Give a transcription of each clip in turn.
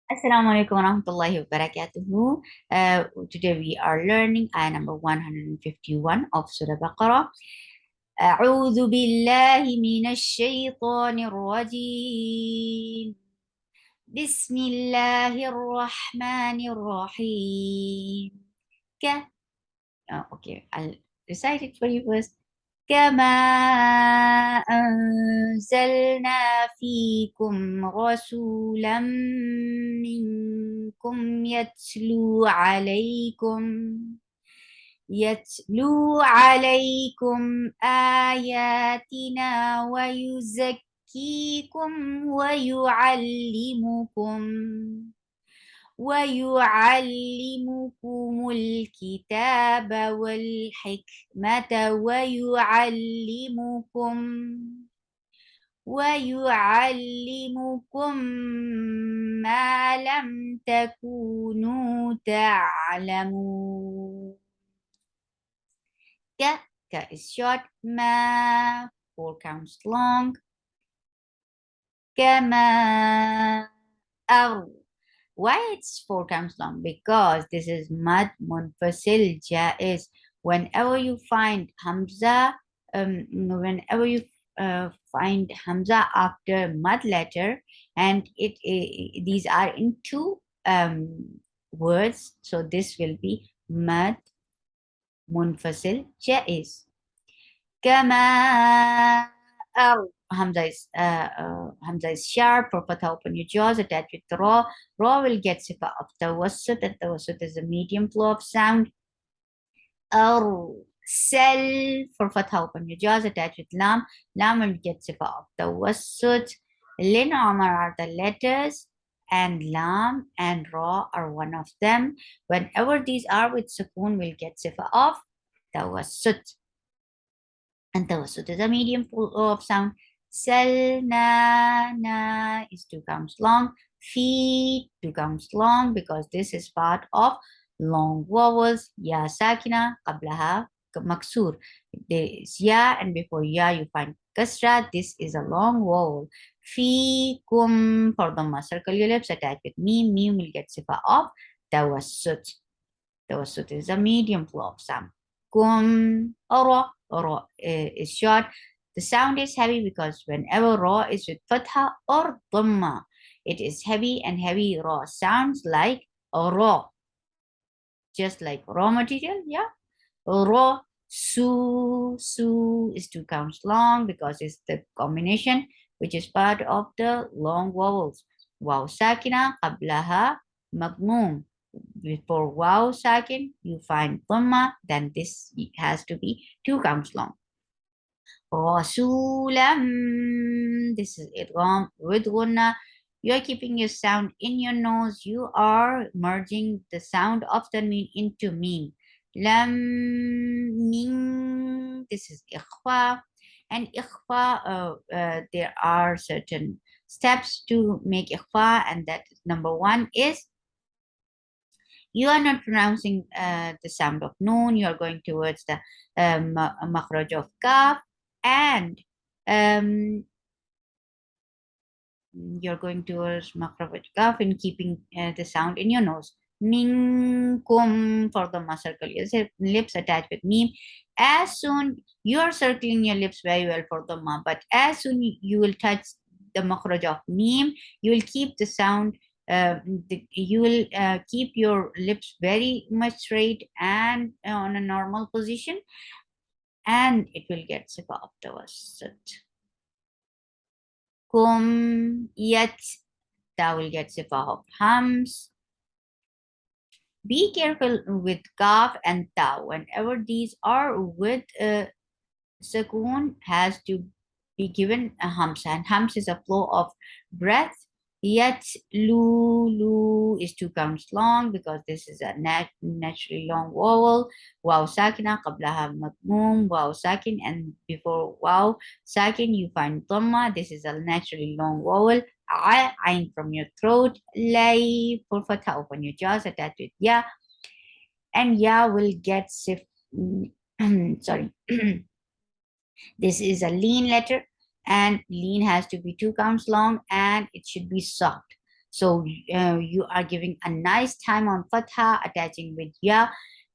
Assalamu alaikum wa rahmatullahi wa barakatuhu. Today we are learning ayah number 151 of Surah Baqarah. أعوذ بالله من الشيطان الرجيم بسم الله الرحمن الرحيم ك okay, I'll recite it for you first. كما أنزلنا فيكم رسولا منكم يتلو عليكم آياتنا ويزكيكم ويعلمكم الكتاب والحكمة ويعلمكم ما لم تكونوا تعلمون. Ka is short. Ma, 4 counts long. Kama ar. Why it's 4 counts long? Because this is mad munfasil jaiz. Whenever you find hamza, whenever you find hamza after mad letter, and these are in two words, so this will be mad munfasil jaiz. Kama Hamza is sharp. For fatha, open your jaws, attach with ra. Ra will get sifa of tawassut, and tawassut is a medium flow of sound. Sel, for fatha, open your jaws, attach with lam. Lam will get sifa of tawassut. Lin Omar are the letters, and lam and ra are one of them. Whenever these are with sukoon, we'll get sifa of tawassut. And tawassut is a medium full of sound. Sel, na is 2 counts long. Fi, 2 counts long, because this is part of long vowels. Ya sakina, qablaha maksur. There is ya, and before ya you find kasra. This is a long vowel. Fi, kum, for dhamma, circle your lips, attach with mim. Mim will get sifa of tawassut. Tawassut is a medium flow of sound. Kum, ra is short. The sound is heavy because whenever ra is with fatha or dhamma, it is heavy, and heavy ra sounds like a raw, just like raw material. Yeah, raw. Su is 2 counts long because it's the combination which is part of the long vowels. Waw sakina qablaha magmoom. Before waw sakin you find dhamma, then this has to be 2 counts long. Rasulam. This is idgham with gunna. You are keeping your sound in your nose. You are merging the sound of the mim into mim. Lam mim. This is ikhfa. And ikhfa, there are certain steps to make ikhfa, and that number 1 is you are not pronouncing the sound of noon. You are going towards the makhraj of kaf, and you're going towards makhraj kaf and keeping the sound in your nose. Minkum, for the circle your lips attached with mim. As soon you are circling your lips very well for the ma, but as soon you will touch the makhraj of mim, you will keep the sound. You will keep your lips very much straight and on a normal position, and it will get sifa of tawassut. Kum, yet, that will get sifa of hams. Be careful with kaf and ta. Whenever these are with sukoon, has to be given a hams, and hams is a flow of breath. Yet lu is 2 counts long because this is a naturally long vowel. Waw sakina qablaha madmum, waw sakin, and before waw sakin you find dhamma. This is a naturally long vowel. Ain from your throat. Lay, for fatha, open your jaws, attach with ya, and ya will get sorry. This is a lean letter, and lean has to be 2 counts long, and it should be soft. So you are giving a nice time on fatha, attaching with ya,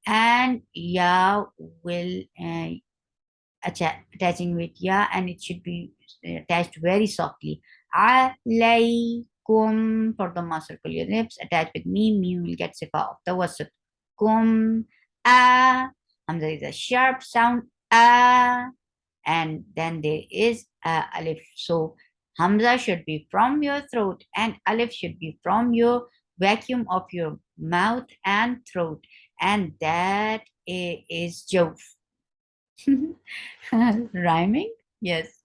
and ya will attaching with ya, and it should be attached very softly. Alaykum, for the circle your lips, attached with me will get sifa of the wasat. Kum, hamza is a sharp sound, and then there is alif. So hamza should be from your throat, and alif should be from your vacuum of your mouth and throat, and that is jawf. Rhyming? Yes.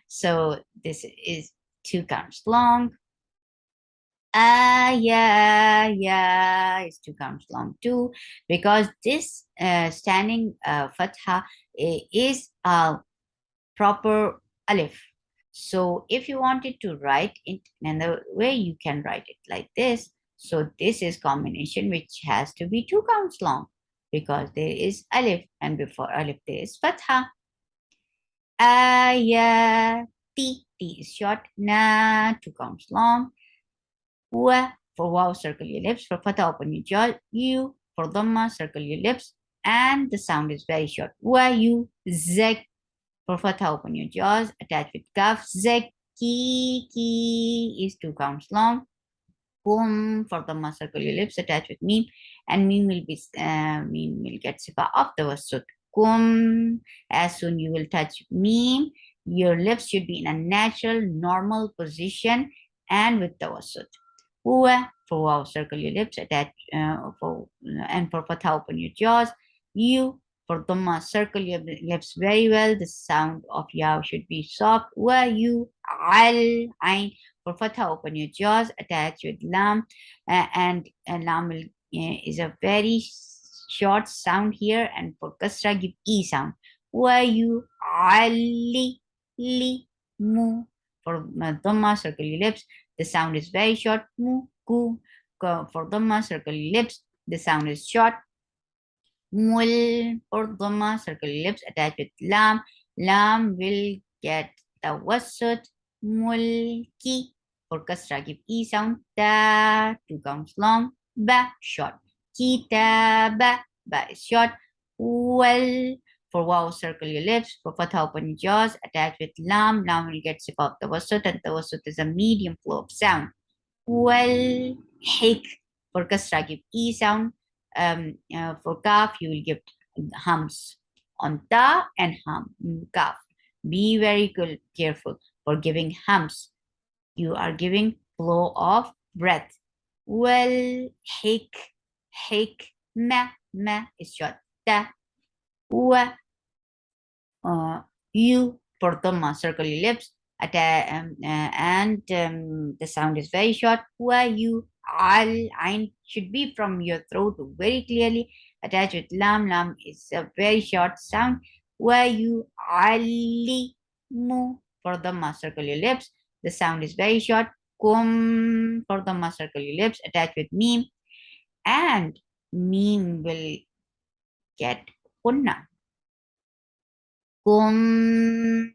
So this is 2 counts long. Yeah, it's 2 counts long too, because this standing fatha is a proper alif. So if you wanted to write it another way, you can write it like this. So this is combination which has to be 2 counts long, because there is alif, and before alif there is fatha. Ayah. T is short. Na, 2 counts long. Wa, for wow, circle your lips. For fatha, open your jaw. You, for dhamma, circle your lips. And the sound is very short. Wa, you. Zek, for fatha, open your jaws. Attach with kaf. Zek, ki is 2 counts long. Kum, for the circle your lips, attach with meme, and meme will get sifa of the wasut. Kum, as soon you will touch meme, your lips should be in a natural, normal position and with the wasut. Huwa, for wow, circle your lips, attach and for fatha, open your jaws. You, for dhamma, circle your lips very well. The sound of yaw should be soft. Wa, you, al, ain, for fatha, open your jaws, attach with lam, and lam will, is a very short sound here, and for kasra, give e sound. Wa, you, ali, li, mu, for dhamma, circle your lips. The sound is very short. Mu, ku. For dhamma, circle your lips. The sound is short. Mul, for dhamma, circle your lips. Attach with lam. Lam will get the wasut. Mulki. For kasra, give e sound. Ta, 2 counts long. Ba, short. Kitaba, ba is short. Wal, for wow, circle your lips. For fatha, open your jaws. Attach with lam. Lam will get sifa of the wasut, and the wasut is a medium flow of sound. Well, hik, for kasra, give e sound. For kaf, you will give hums on ta and kaf. Be very good, careful for giving hums. You are giving flow of breath. Well, hik, ma is short. Ta, wa, you, for dhamma, circle your lips, and the sound is very short. Wa, you, al, ain should be from your throat very clearly. Attached with lam, lam is a very short sound. Wa, you, ali, mu, for dhamma, circle your lips. The sound is very short. Kum, for dhamma, circle your lips. Attached with meme, and meme will get punna. Kum,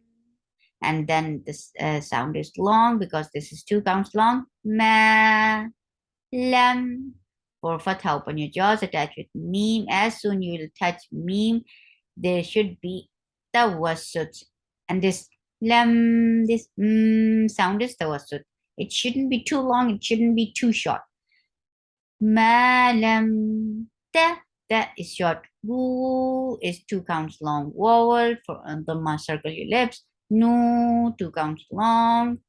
and then this sound is long because this is 2 counts long. Ma, lam, for fatha, open your jaws, attach with meme. As soon you will touch meme, there should be tawassut, and this lam, this sound is tawassut. It shouldn't be too long, it shouldn't be too short. Ma, lam, that is short. Gu is 2 counts long vowel. For the circle your lips. No, 2 counts long.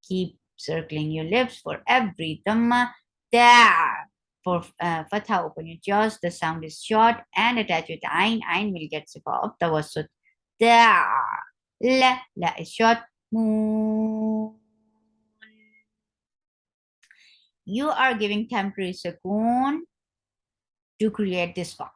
Keep circling your lips for every dhamma. Da, for fatha, open your jaws. The sound is short and attached with ain. Ain will get sifa of tawassut. Da, la is short. Moon. You are giving temporary sukoon to create this vowel.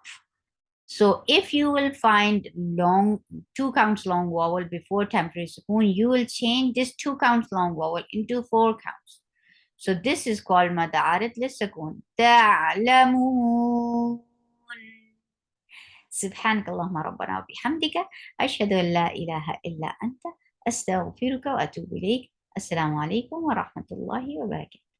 So if you will find long 2 counts long vowel before temporary sukoon, you will change this 2 counts long vowel into 4 counts. So this is called mad arid lisukun. تعلمون. سبحانك اللهم ربنا وبحمدك أشهد أن لا إله إلا أنت أستغفرك وأتوب إليك. السلام عليكم ورحمة الله وبركاته.